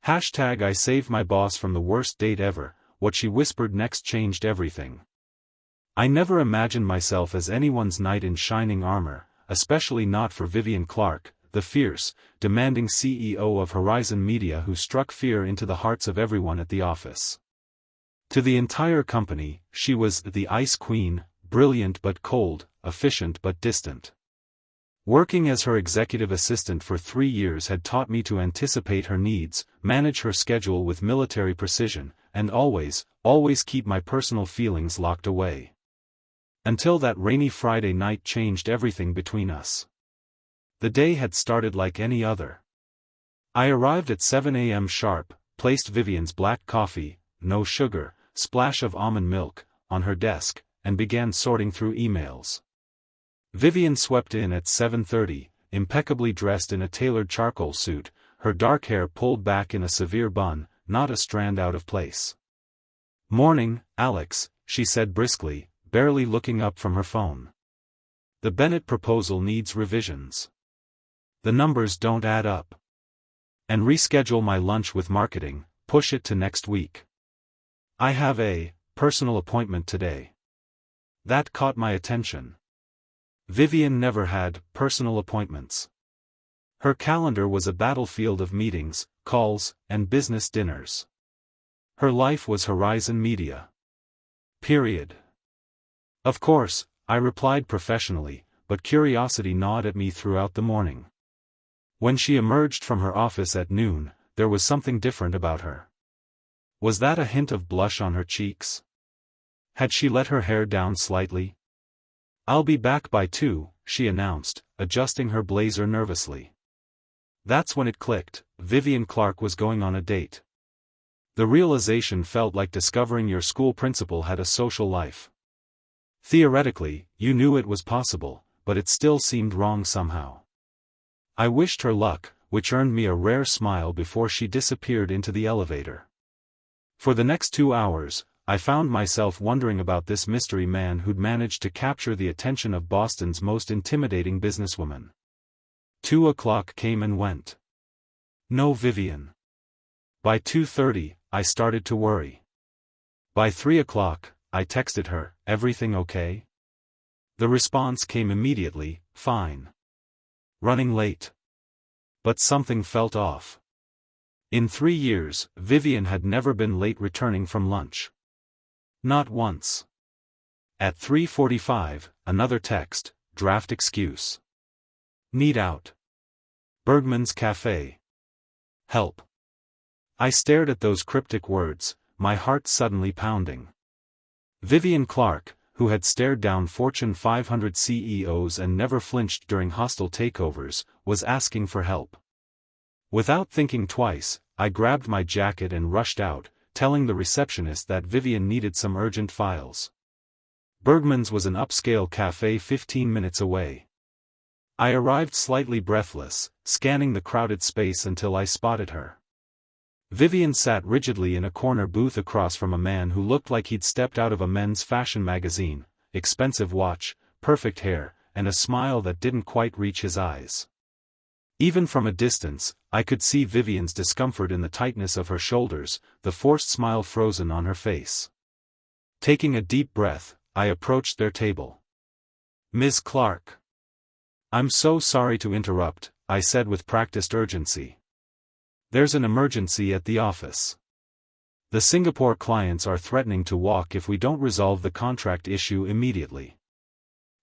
Hashtag I saved my boss from the worst date ever. What she whispered next changed everything. I never imagined myself as anyone's knight in shining armor, especially not for Vivian Clarke, the fierce, demanding CEO of Horizon Media who struck fear into the hearts of everyone at the office. To the entire company, she was the Ice Queen, brilliant but cold, efficient but distant. Working as her executive assistant for 3 years had taught me to anticipate her needs, manage her schedule with military precision, and always keep my personal feelings locked away. Until that rainy Friday night changed everything between us. The day had started like any other. I arrived at 7 a.m. sharp, placed Vivian's black coffee, no sugar, splash of almond milk, on her desk, and began sorting through emails. Vivian swept in at 7:30, impeccably dressed in a tailored charcoal suit, her dark hair pulled back in a severe bun, not a strand out of place. "Morning, Alex," she said briskly, barely looking up from her phone. "The Bennett proposal needs revisions. The numbers don't add up. And reschedule my lunch with marketing, push it to next week. I have a personal appointment today." That caught my attention. Vivian never had personal appointments. Her calendar was a battlefield of meetings, calls, and business dinners. Her life was Horizon Media. Period. Of course, I replied professionally, but curiosity gnawed at me throughout the morning. When she emerged from her office at noon, there was something different about her. Was that a hint of blush on her cheeks? Had she let her hair down slightly? "I'll be back by 2, she announced, adjusting her blazer nervously. That's when it clicked, Vivian Clarke was going on a date. The realization felt like discovering your school principal had a social life. Theoretically, you knew it was possible, but it still seemed wrong somehow. I wished her luck, which earned me a rare smile before she disappeared into the elevator. For the next 2 hours, I found myself wondering about this mystery man who'd managed to capture the attention of Boston's most intimidating businesswoman. 2 o'clock came and went. No Vivian. By 2:30, I started to worry. By 3 o'clock, I texted her, "Everything okay?" The response came immediately, "Fine. Running late." But something felt off. In 3 years, Vivian had never been late returning from lunch. Not once. At 3:45, another text, draft excuse. Need out. Bergman's Cafe. Help. I stared at those cryptic words, my heart suddenly pounding. Vivian Clarke, who had stared down Fortune 500 CEOs and never flinched during hostile takeovers, was asking for help. Without thinking twice, I grabbed my jacket and rushed out, telling the receptionist that Vivian needed some urgent files. Bergman's was an upscale cafe 15 minutes away. I arrived slightly breathless, scanning the crowded space until I spotted her. Vivian sat rigidly in a corner booth across from a man who looked like he'd stepped out of a men's fashion magazine, expensive watch, perfect hair, and a smile that didn't quite reach his eyes. Even from a distance, I could see Vivian's discomfort in the tightness of her shoulders, the forced smile frozen on her face. Taking a deep breath, I approached their table. "Ms. Clarke." "I'm so sorry to interrupt," I said with practiced urgency. "There's an emergency at the office. The Singapore clients are threatening to walk if we don't resolve the contract issue immediately."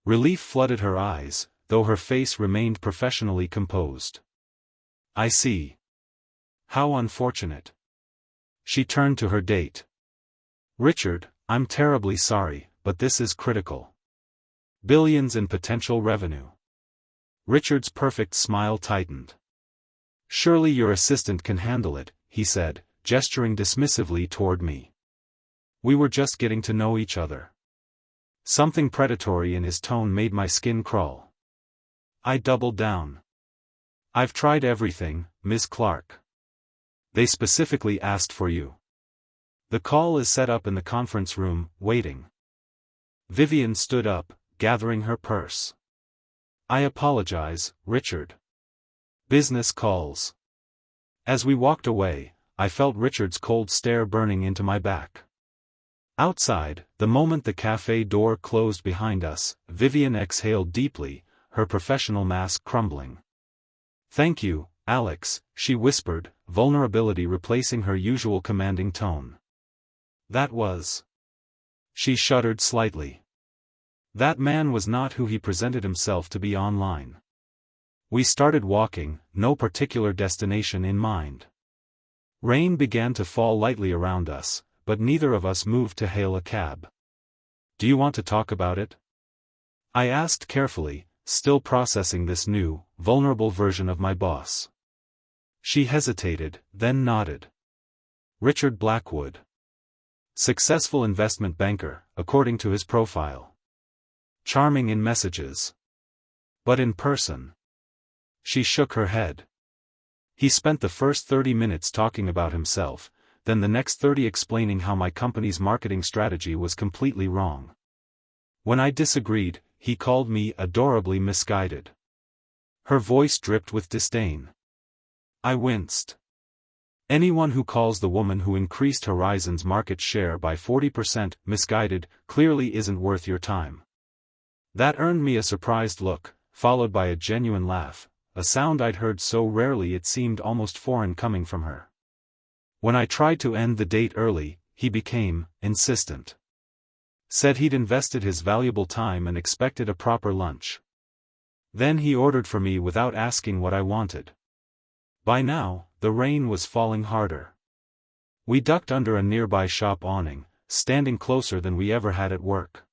Relief flooded her eyes, though her face remained professionally composed. "I see. How unfortunate." She turned to her date. "Richard, I'm terribly sorry, but this is critical. Billions in potential revenue." Richard's perfect smile tightened. "Surely your assistant can handle it," he said, gesturing dismissively toward me. We were just getting to know each other. Something predatory in his tone made my skin crawl. I doubled down. "I've tried everything, Ms. Clarke. They specifically asked for you. The call is set up in the conference room, waiting." Vivian stood up, gathering her purse. "I apologize, Richard. Business calls." As we walked away, I felt Richard's cold stare burning into my back. Outside, the moment the cafe door closed behind us, Vivian exhaled deeply, her professional mask crumbling. "Thank you, Alex," she whispered, vulnerability replacing her usual commanding tone. "That was..." She shuddered slightly. That man was not who he presented himself to be online. We started walking, no particular destination in mind. Rain began to fall lightly around us, but neither of us moved to hail a cab. "Do you want to talk about it?" I asked carefully, still processing this new, vulnerable version of my boss. She hesitated, then nodded. "Richard Blackwood. Successful investment banker, according to his profile. Charming in messages. But in person..." She shook her head. "He spent the first 30 minutes talking about himself, then the next 30 explaining how my company's marketing strategy was completely wrong. When I disagreed, he called me adorably misguided." Her voice dripped with disdain. I winced. Anyone who calls the woman who increased Horizon's market share by 40% misguided clearly isn't worth your time. That earned me a surprised look, followed by a genuine laugh, a sound I'd heard so rarely it seemed almost foreign coming from her. When I tried to end the date early, he became insistent. Said he'd invested his valuable time and expected a proper lunch. Then he ordered for me without asking what I wanted. By now, the rain was falling harder. We ducked under a nearby shop awning, standing closer than we ever had at work.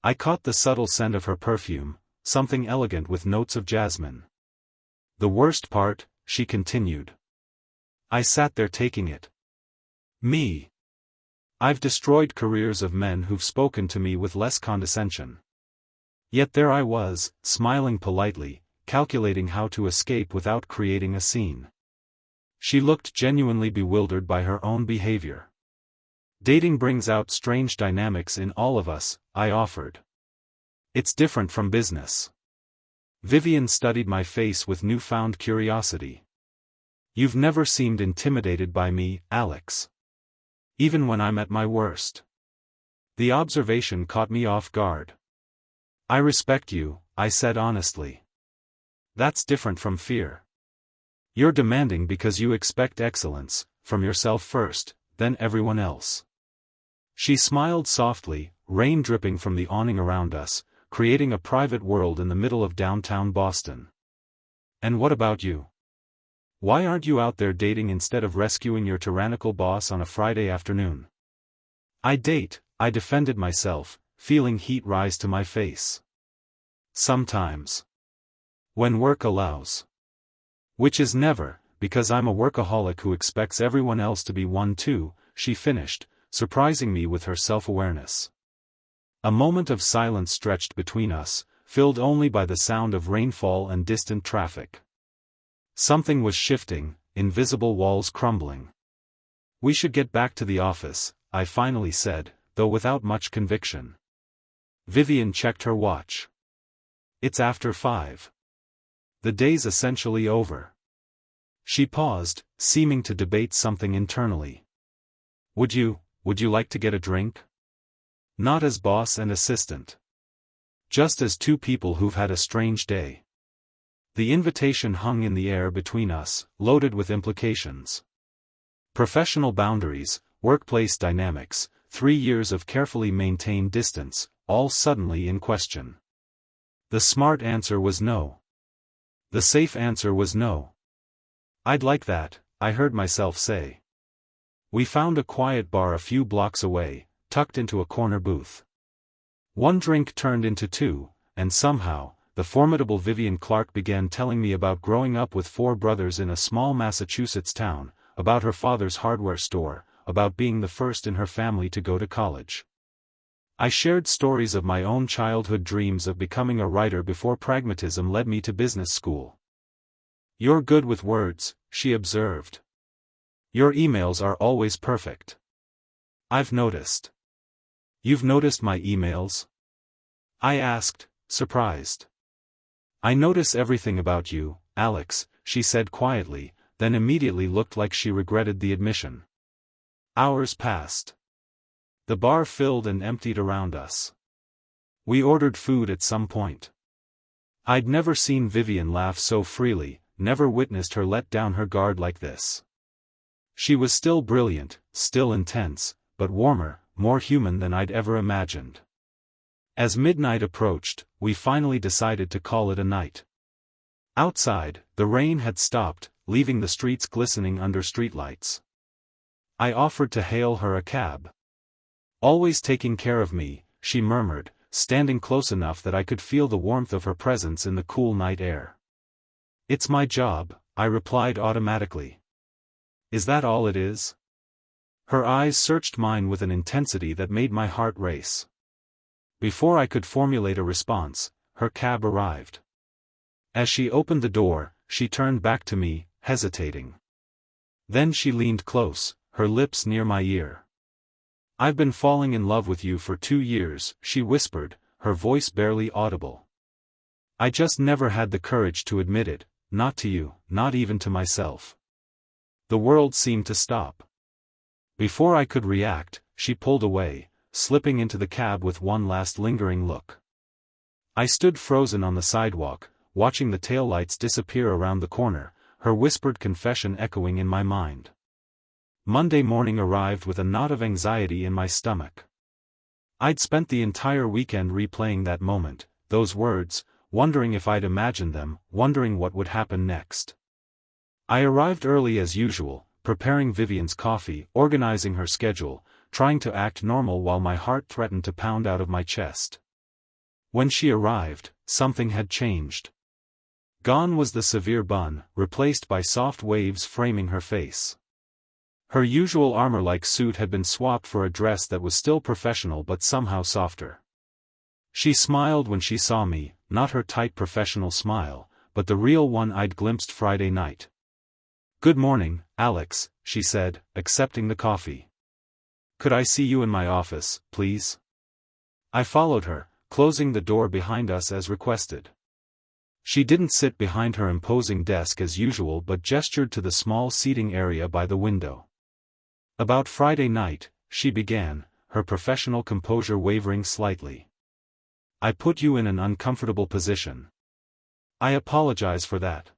I caught the subtle scent of her perfume, something elegant with notes of jasmine. "The worst part," she continued. I sat there taking it. Me. I've destroyed careers of men who've spoken to me with less condescension. Yet there I was, smiling politely, calculating how to escape without creating a scene. She looked genuinely bewildered by her own behavior. "Dating brings out strange dynamics in all of us," I offered. "It's different from business." Vivian studied my face with newfound curiosity. "You've never seemed intimidated by me, Alex. Even when I'm at my worst." The observation caught me off guard. "I respect you," I said honestly. "That's different from fear. You're demanding because you expect excellence, from yourself first, then everyone else." She smiled softly, rain dripping from the awning around us, creating a private world in the middle of downtown Boston. "And what about you? Why aren't you out there dating instead of rescuing your tyrannical boss on a Friday afternoon?" "I date," I defended myself, feeling heat rise to my face. "Sometimes. When work allows. Which is never, because I'm a workaholic who expects everyone else to be one too," she finished, surprising me with her self-awareness. A moment of silence stretched between us, filled only by the sound of rainfall and distant traffic. Something was shifting, invisible walls crumbling. "We should get back to the office," I finally said, though without much conviction. Vivian checked her watch. "It's after 5. The day's essentially over." She paused, seeming to debate something internally. Would you like to get a drink?" "Not as boss and assistant. Just as two people who've had a strange day." The invitation hung in the air between us, loaded with implications. Professional boundaries, workplace dynamics, 3 years of carefully maintained distance, all suddenly in question. The smart answer was no. The safe answer was no. "I'd like that," I heard myself say. We found a quiet bar a few blocks away, tucked into a corner booth. One drink turned into 2, and somehow, the formidable Vivian Clarke began telling me about growing up with 4 brothers in a small Massachusetts town, about her father's hardware store, about being the first in her family to go to college. I shared stories of my own childhood dreams of becoming a writer before pragmatism led me to business school. "You're good with words," she observed. "Your emails are always perfect." "I've noticed." "You've noticed my emails?" I asked, surprised. "I notice everything about you, Alex," she said quietly, then immediately looked like she regretted the admission. Hours passed. The bar filled and emptied around us. We ordered food at some point. I'd never seen Vivian laugh so freely, never witnessed her let down her guard like this. She was still brilliant, still intense, but warmer, more human than I'd ever imagined. As midnight approached, we finally decided to call it a night. Outside, the rain had stopped, leaving the streets glistening under streetlights. I offered to hail her a cab. "Always taking care of me," she murmured, standing close enough that I could feel the warmth of her presence in the cool night air. "It's my job," I replied automatically. "Is that all it is?" Her eyes searched mine with an intensity that made my heart race. Before I could formulate a response, her cab arrived. As she opened the door, she turned back to me, hesitating. Then she leaned close, her lips near my ear. "I've been falling in love with you for 2 years," she whispered, her voice barely audible. "I just never had the courage to admit it, not to you, not even to myself." The world seemed to stop. Before I could react, she pulled away, slipping into the cab with one last lingering look. I stood frozen on the sidewalk, watching the taillights disappear around the corner, her whispered confession echoing in my mind. Monday morning arrived with a knot of anxiety in my stomach. I'd spent the entire weekend replaying that moment, those words, wondering if I'd imagined them, wondering what would happen next. I arrived early as usual, preparing Vivian's coffee, organizing her schedule, trying to act normal while my heart threatened to pound out of my chest. When she arrived, something had changed. Gone was the severe bun, replaced by soft waves framing her face. Her usual armor-like suit had been swapped for a dress that was still professional but somehow softer. She smiled when she saw me, not her tight professional smile, but the real one I'd glimpsed Friday night. "Good morning, Alex," she said, accepting the coffee. "Could I see you in my office, please?" I followed her, closing the door behind us as requested. She didn't sit behind her imposing desk as usual but gestured to the small seating area by the window. "About Friday night," she began, her professional composure wavering slightly. "I put you in an uncomfortable position. I apologize for that.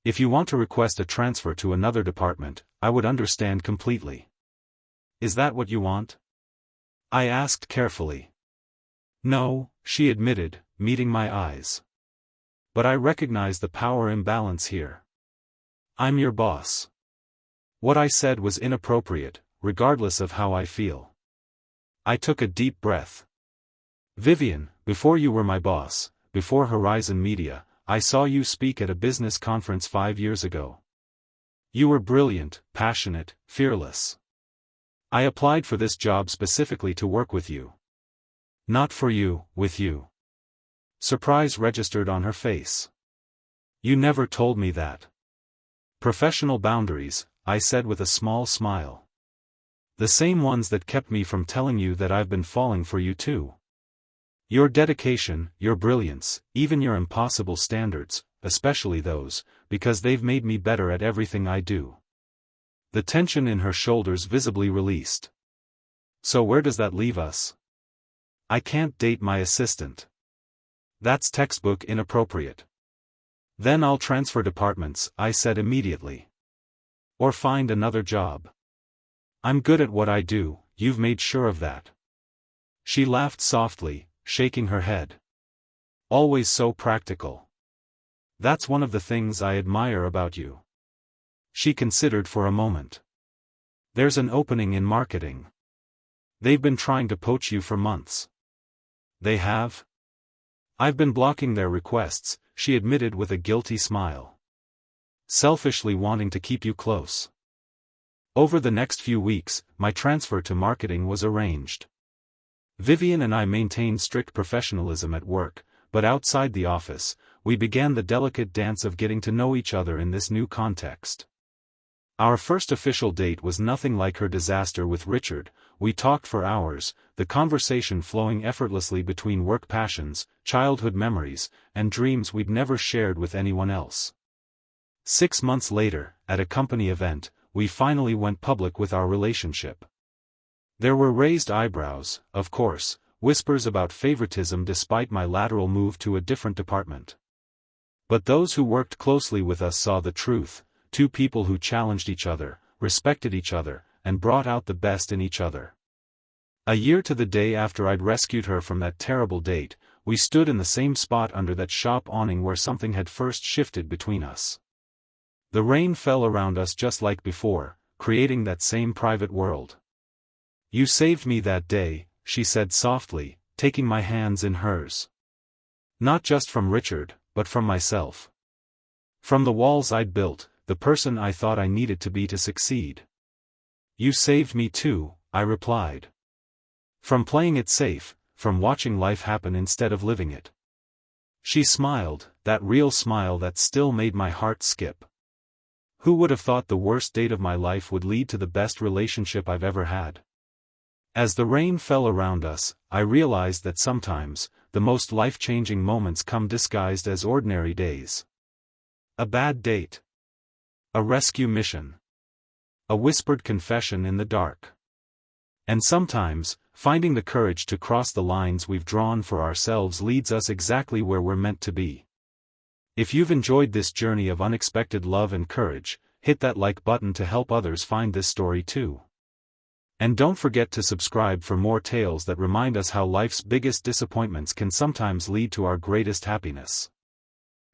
If you want to request a transfer to another department, I would understand completely. Is that what you want?" I asked carefully. "No," she admitted, meeting my eyes. "But I recognize the power imbalance here. I'm your boss." What I said was inappropriate, regardless of how I feel. I took a deep breath. "Vivian, before you were my boss, before Horizon Media, I saw you speak at a business conference 5 years ago. You were brilliant, passionate, fearless. I applied for this job specifically to work with you. Not for you, with you." Surprise registered on her face. "You never told me that." "Professional boundaries," I said with a small smile. "The same ones that kept me from telling you that I've been falling for you too. Your dedication, your brilliance, even your impossible standards, especially those, because they've made me better at everything I do." The tension in her shoulders visibly released. "So where does that leave us?" "I can't date my assistant. That's textbook inappropriate." "Then I'll transfer departments," I said immediately. "Or find another job. I'm good at what I do, you've made sure of that." She laughed softly, shaking her head. "Always so practical. That's one of the things I admire about you." She considered for a moment. "There's an opening in marketing. They've been trying to poach you for months." "They have?" "I've been blocking their requests," she admitted with a guilty smile. "Selfishly wanting to keep you close." Over the next few weeks, my transfer to marketing was arranged. Vivian and I maintained strict professionalism at work, but outside the office, we began the delicate dance of getting to know each other in this new context. Our first official date was nothing like her disaster with Richard. We talked for hours, the conversation flowing effortlessly between work passions, childhood memories, and dreams we'd never shared with anyone else. 6 months later, at a company event, we finally went public with our relationship. There were raised eyebrows, of course, whispers about favoritism despite my lateral move to a different department. But those who worked closely with us saw the truth: two people who challenged each other, respected each other, and brought out the best in each other. A year to the day after I'd rescued her from that terrible date, we stood in the same spot under that shop awning where something had first shifted between us. The rain fell around us just like before, creating that same private world. "You saved me that day," she said softly, taking my hands in hers. "Not just from Richard, but from myself. From the walls I'd built, the person I thought I needed to be to succeed." "You saved me too," I replied. "From playing it safe, from watching life happen instead of living it." She smiled, that real smile that still made my heart skip. Who would have thought the worst date of my life would lead to the best relationship I've ever had? As the rain fell around us, I realized that sometimes, the most life-changing moments come disguised as ordinary days. A bad date. A rescue mission. A whispered confession in the dark. And sometimes, finding the courage to cross the lines we've drawn for ourselves leads us exactly where we're meant to be. If you've enjoyed this journey of unexpected love and courage, hit that like button to help others find this story too. And don't forget to subscribe for more tales that remind us how life's biggest disappointments can sometimes lead to our greatest happiness.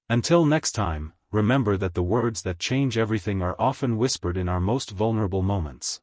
Until next time, remember that the words that change everything are often whispered in our most vulnerable moments.